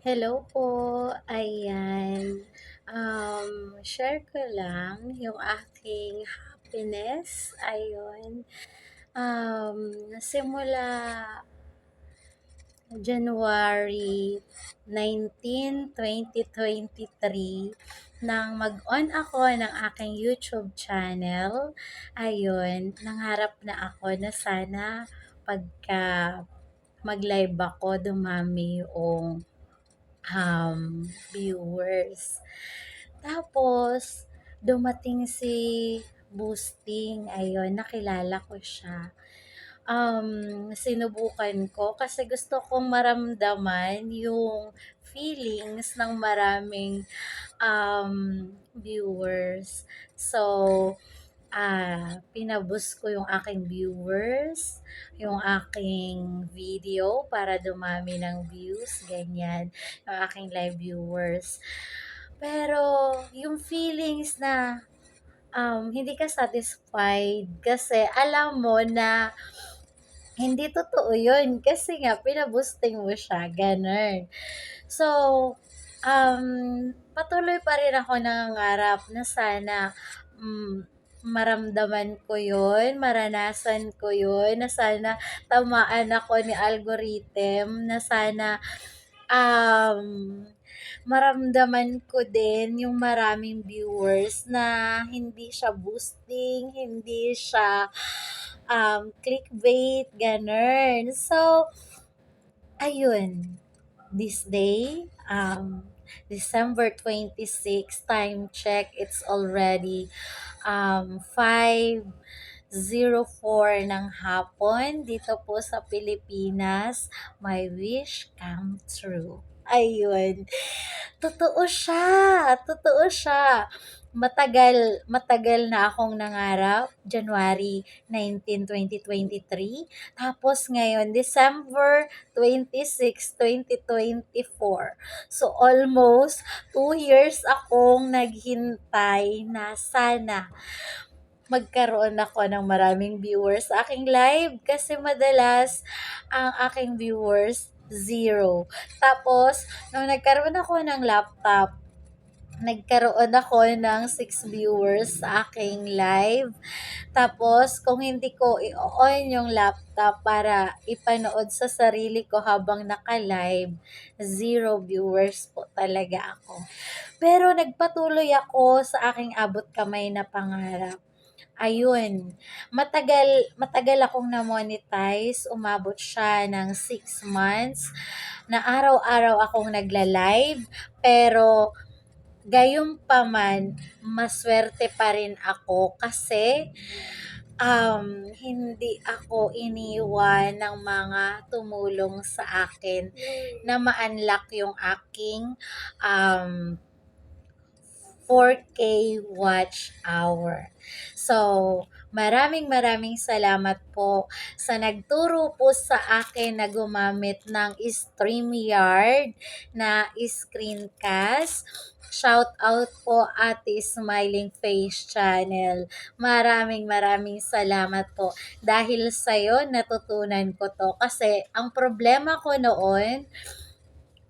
Hello po, ayan. Share ko lang yung aking happiness, ayun. Simula January 19, 2023 nang mag-on ako ng aking YouTube channel, ayun, nangarap na ako na sana pagka mag-live ako dumami yung viewers. Tapos, dumating si Boosting, ayun, nakilala ko siya. Sinubukan ko kasi gusto kong maramdaman yung feelings ng maraming viewers. So, pinaboost ko yung aking viewers, yung aking video para dumami ng views, ganyan, yung aking live viewers. Pero, yung feelings na hindi ka satisfied kasi alam mo na hindi totoo yun kasi nga pinaboosting mo siya, ganun. So, patuloy pa rin ako nangangarap na sana maramdaman ko yun, maranasan ko yun, na sana tamaan ako ni algorithm, na sana um, maramdaman ko din yung maraming viewers na hindi siya boosting, hindi siya clickbait, ganun. So, ayun, this day, December 26, time check, it's already 5:04 ng hapon dito po sa Pilipinas. My wish come true. Ayun. Totoo siya. Matagal na akong nangarap, January 19, 2023. Tapos ngayon, December 26, 2024. So, almost 2 years akong naghintay na sana magkaroon ako ng maraming viewers sa aking live kasi madalas ang aking viewers zero. Tapos, nung nagkaroon ako ng laptop, nagkaroon ako ng 6 viewers sa aking live. Tapos, kung hindi ko i-on yung laptop para ipanood sa sarili ko habang naka-live, 0 viewers po talaga ako. Pero nagpatuloy ako sa aking abot kamay na pangarap. Ayun, matagal akong na-monetize, umabot siya ng 6 months na araw-araw akong nagla-live, pero gayunpaman maswerte pa rin ako kasi hindi ako iniwan ng mga tumulong sa akin na ma-unlock yung aking 4K watch hour. So, maraming salamat po sa nagturo po sa akin na gumamit ng StreamYard na screencast. Shout out po Ate Smiling Face Channel. Maraming salamat po. Dahil sa'yo, natutunan ko to. Kasi ang problema ko noon,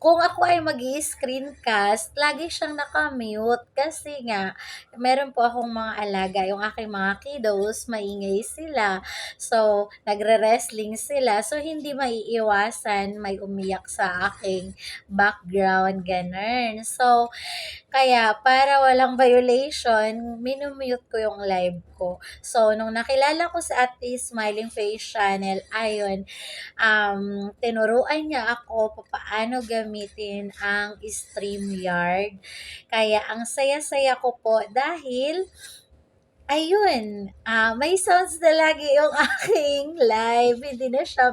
kung ako ay mag-i-screencast, lagi siyang naka-mute kasi nga meron po akong mga alaga, yung aking mga kiddos, maingay sila. So, nagre-wrestling sila. So, hindi maiiwasan may umiyak sa aking background, ganun. So, kaya para walang violation, minumute ko yung live ko. So, nung nakilala ko sa Ate Smiling Face Channel, ayun, tinuruan niya ako paano gamitin ang StreamYard. Kaya ang saya-saya ko po dahil ayun, may sounds na lagi yung aking live, hindi na siya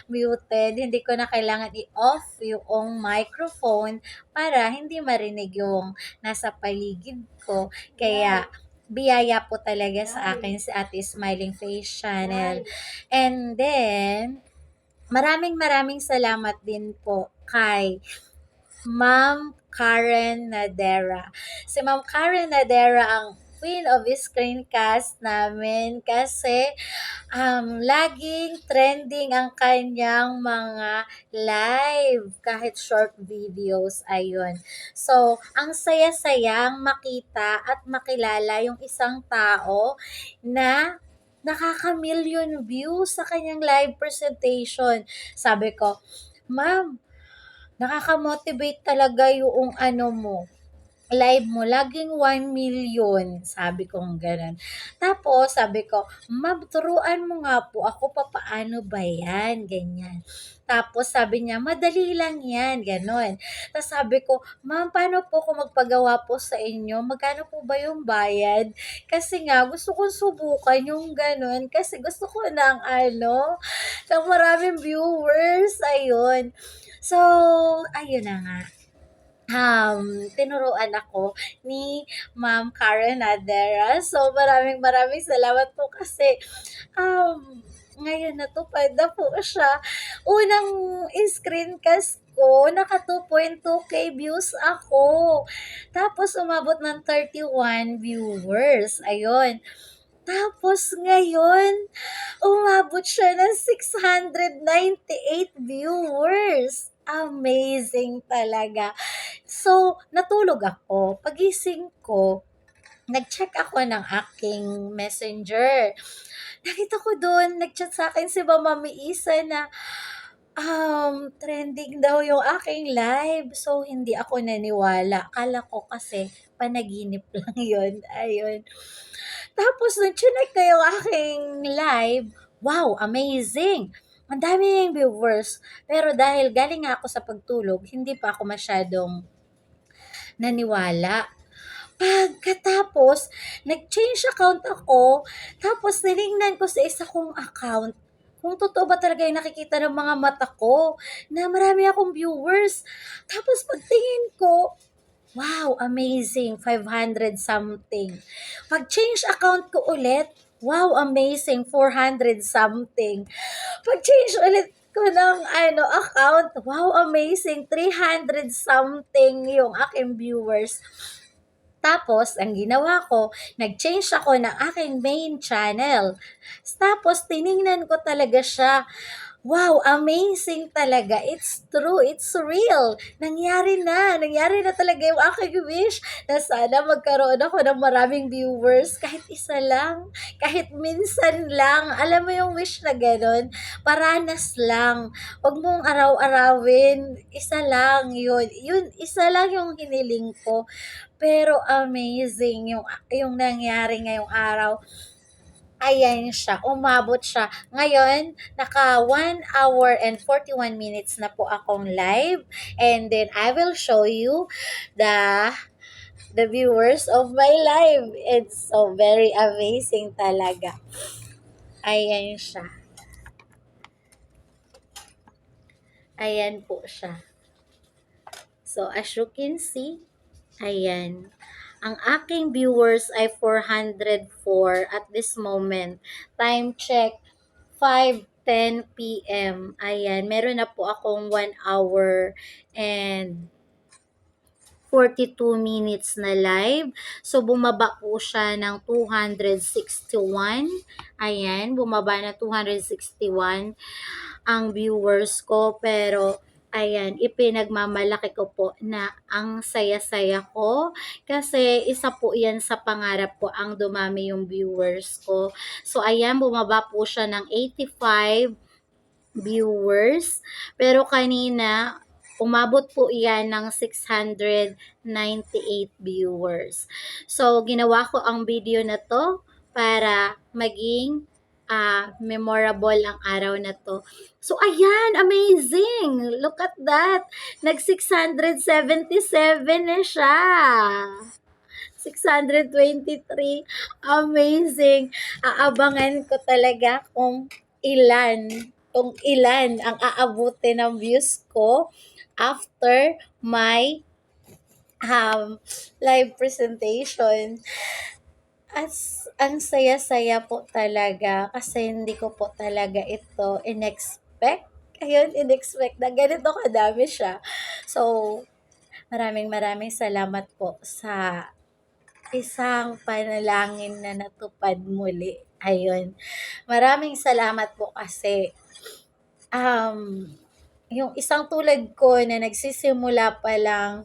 muted, hindi ko na kailangan i-off yung microphone para hindi marinig yung nasa paligid ko. Kaya, biyaya po talaga sa akin si Ate Smiling Face Channel. And then, maraming salamat din po kay Ma'am Karen Nadera. Si Ma'am Karen Nadera ang queen of screencast namin kasi laging trending ang kanyang mga live, kahit short videos, ayun. So, ang saya-sayang makita at makilala yung isang tao na nakaka-million views sa kanyang live presentation. Sabi ko, "Ma'am, nakaka-motivate talaga yung ano mo, live mo, laging 1 million." Sabi kong gano'n. Tapos sabi ko, "Ma'am, turuan mo nga po ako papaano ba 'yan?" Ganyan. Tapos sabi niya, "Madali lang 'yan." Gano'n. Tapos sabi ko, "Ma'am, paano po kung magpagawa po sa inyo? Magkano po ba yung bayad?" Kasi nga gusto kong subukan yung gano'n kasi gusto ko ng ano, ng maraming viewers, ayun. So, ayun na nga. Tinuruan ako ni Ma'am Karen Nadera. So, maraming maraming salamat po kasi ngayon natupad na po siya. Unang screencast ko, naka 2.2K views ako. Tapos, umabot ng 31 viewers. Ayun. Tapos ngayon, umabot siya ng 698 viewers. Amazing talaga. So, natulog ako. Pagising ko, nag-check ako ng aking messenger. Nakita ko doon, nag-chat sa akin si Mama Isa na trending daw yung aking live. So, hindi ako naniwala. Akala ko kasi panaginip lang yun. Ayun. Tapos, nung chinek ko yung aking live, wow, amazing! Ang daming viewers. Pero dahil galing nga ako sa pagtulog, hindi pa ako masyadong naniwala. Pagkatapos, nag-change account ako, tapos tinignan ko sa isa kong account kung totoo ba talaga yung nakikita ng mga mata ko na marami akong viewers. Tapos pagtingin ko, wow, amazing, 500 something. Pag-change account ko ulit, wow, amazing, 400 something. Pag-change ulit ko ng account, wow, amazing, 300 something yung aking viewers. Tapos, ang ginawa ko, nag-change ako ng aking main channel. Tapos, tiningnan ko talaga siya. Wow, amazing talaga. It's true, it's real. Nangyari na talaga yung aking wish na sana magkaroon ako ng maraming viewers. Kahit isa lang, kahit minsan lang. Alam mo yung wish na gano'n? Paranas lang. Huwag mong araw-arawin. Isa lang yun. Yun, isa lang yung hiniling ko. Pero amazing yung nangyari ngayong araw. Ayan siya, umabot siya. Ngayon, naka 1 hour and 41 minutes na po akong live. And then, I will show you the viewers of my live. It's so very amazing talaga. Ayan siya. Ayan po siya. So, as you can see, ayan. Ang aking viewers ay 404 at this moment. Time check, 5:10 p.m. Ayan, meron na po akong 1 hour and 42 minutes na live. So, bumaba po siya ng 261. Ayan, bumaba na 261 ang viewers ko. Pero, ayan, ipinagmamalaki ko po na ang saya-saya ko kasi isa po yan sa pangarap ko, ang dumami yung viewers ko. So, ayan, bumaba po siya ng 85 viewers. Pero kanina, umabot po yan ng 698 viewers. So, ginawa ko ang video na to para maging memorable ang araw na to. So, ayan, amazing! Look at that! Nag-677 na siya. 623. Amazing. Aabangan ko talaga kung ilan ang aabutin ng views ko after my live presentation. Ang saya-saya po talaga kasi hindi ko po talaga ito in-expect. Ayun, in-expect na ganito kadami siya. So, maraming salamat po sa isang panalangin na natupad muli. Ayun. Maraming salamat po kasi um, yung isang tulad ko na nagsisimula pa lang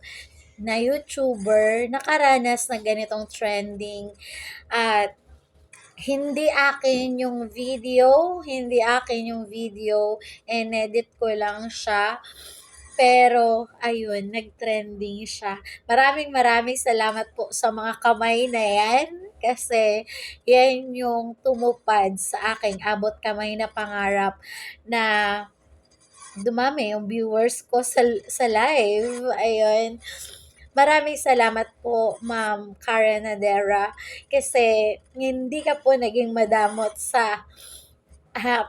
na YouTuber, nakaranas ng ganitong trending at hindi akin yung video, inedit ko lang siya. Pero ayun, nag-trending siya. Maraming maraming salamat po sa mga kamay na yan kasi yan yung tumupad sa aking abot kamay na pangarap na dumami yung viewers ko sa live. Ayun. Maraming salamat po, Ma'am Karen Nadera, kasi hindi ka po naging madamot sa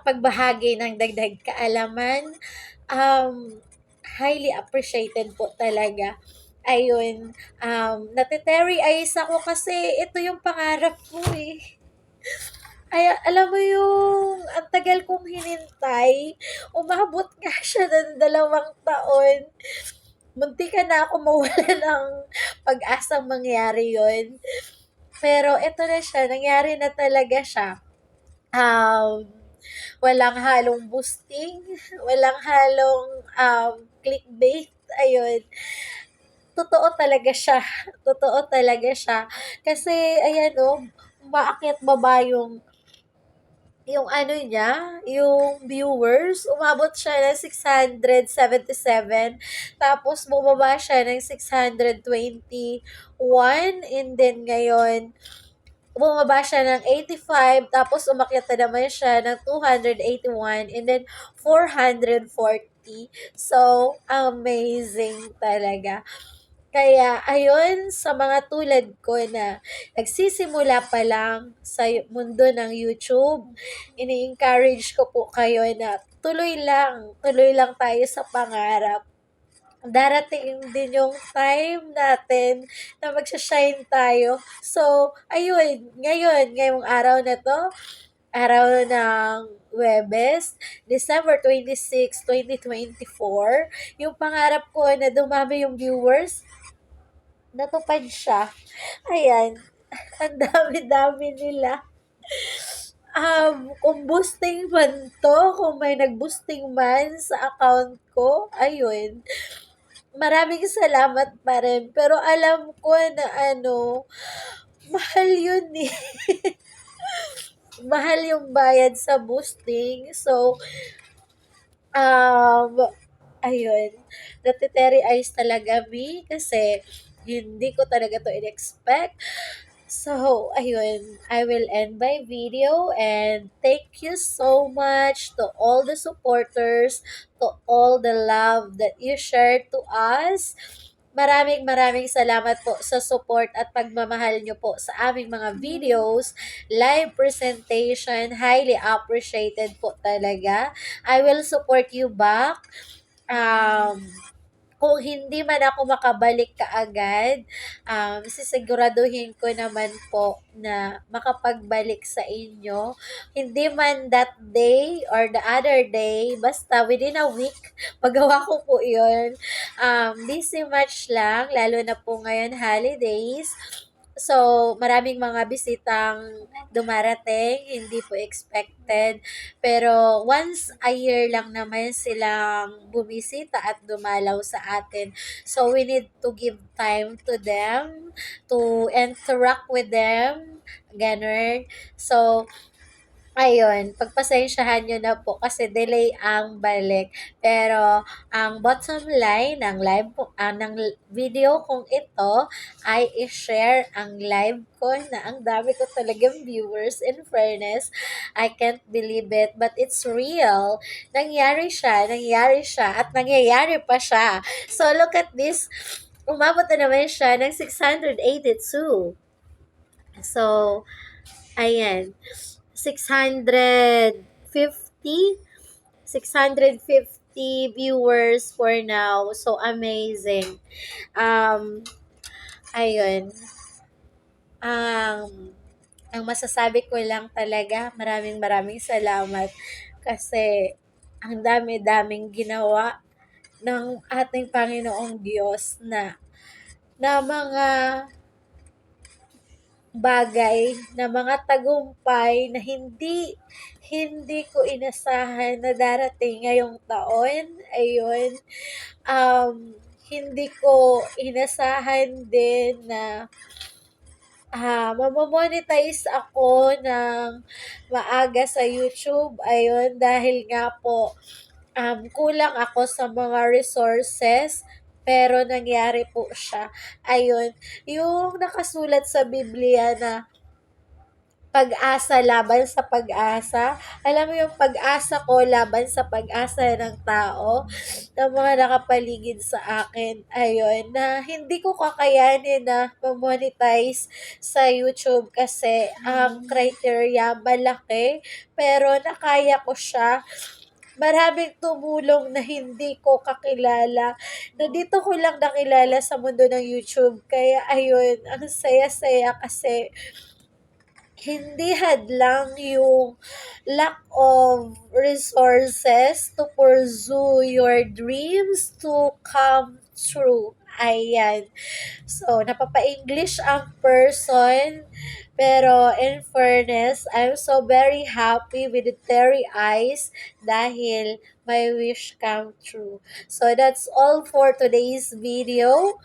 pagbahagi ng dagdag kaalaman. Um, Highly appreciated po talaga. Ayun, natitery eyes ako kasi ito yung pangarap ko eh. Ay, alam mo yung ang tagal kong hinintay, umabot nga siya ng 2 taon. Muntikan na ako mawala ng pag-asang mangyari yon. Pero eto na siya, nangyari na talaga siya. Um, Walang halong boosting, walang halong clickbait. Ayun, totoo talaga siya. Totoo talaga siya. Kasi, ayan o, umaakyat baba yung ano niya, yung viewers, umabot siya ng 677, tapos bumaba siya ng 621, and then ngayon, bumaba siya ng 85, tapos umakyat na naman siya ng 281, and then 440. So, amazing talaga. Kaya ayun, sa mga tulad ko na nagsisimula pa lang sa mundo ng YouTube, ini-encourage ko po kayo na tuloy lang tayo sa pangarap. Darating din yung time natin na magsha-shine tayo. So, ayun, ngayong araw na to, araw ng Huwebes, December 26, 2024, yung pangarap ko na dumami yung viewers, natupad siya. Ayan, ang dami-dami nila. Kung boosting man to, kung may nag-boosting man sa account ko, ayun, maraming salamat pa rin. Pero alam ko na mahal yun eh. Mahal yung bayad sa boosting. So, um, ayun, natitery eyes talaga me kasi hindi ko talaga to in-expect. So, ayun, I will end my video and thank you so much to all the supporters, to all the love that you shared to us. Maraming maraming salamat po sa support at pagmamahal nyo po sa aming mga videos, live presentation, highly appreciated po talaga. I will support you back. Kung hindi man ako makabalik kaagad, sisiguraduhin ko naman po na makapagbalik sa inyo. Hindi man that day or the other day, basta within a week, magawa ko po yun. Busy much lang, lalo na po ngayon holidays. So, maraming mga bisitang dumarating, hindi po expected. Pero once a year lang naman silang bumisita at dumalaw sa atin. So, we need to give time to them, to interact with them, ganun. So, ayun, pagpasensyahan nyo na po kasi delay ang balik. Pero ang bottom line ng ng video kong ito ay i-share ang live ko na ang dami ko talagang viewers. In fairness, I can't believe it, but it's real. Nangyari siya, at nangyayari pa siya. So look at this, umabot na naman siya ng 682. So, ayan. 650 650 viewers for now. So amazing. Um ayun. Ang masasabi ko lang talaga, maraming maraming salamat kasi ang dami-daming ginawa ng ating Panginoong Diyos na mga bagay na mga tagumpay na hindi ko inasahan na darating ngayong taon. Ayun. Um, Hindi ko inasahan din na mamo-monetize ako ng maaga sa YouTube. Ayun, dahil nga po kulang ako sa mga resources, pero nangyari po siya. Ayun, yung nakasulat sa Biblia na pag-asa laban sa pag-asa. Alam mo yung pag-asa ko laban sa pag-asa ng tao, ng mga nakapaligid sa akin. Ayun, na hindi ko kakayanin na ma-monetize sa YouTube kasi ang criteria malaki, pero nakaya ko siya. Maraming tumulong na hindi ko kakilala, na dito ko lang nakilala sa mundo ng YouTube. Kaya ayun, ang saya-saya kasi hindi hadlang yung lack of resources to pursue your dreams to come true. Ayan. So, napapa-English ang person. Pero, in fairness, I'm so very happy with the teary eyes dahil my wish come true. So, that's all for today's video.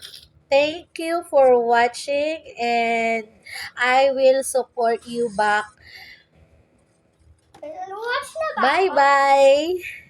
Thank you for watching, and I will support you back. Bye bye.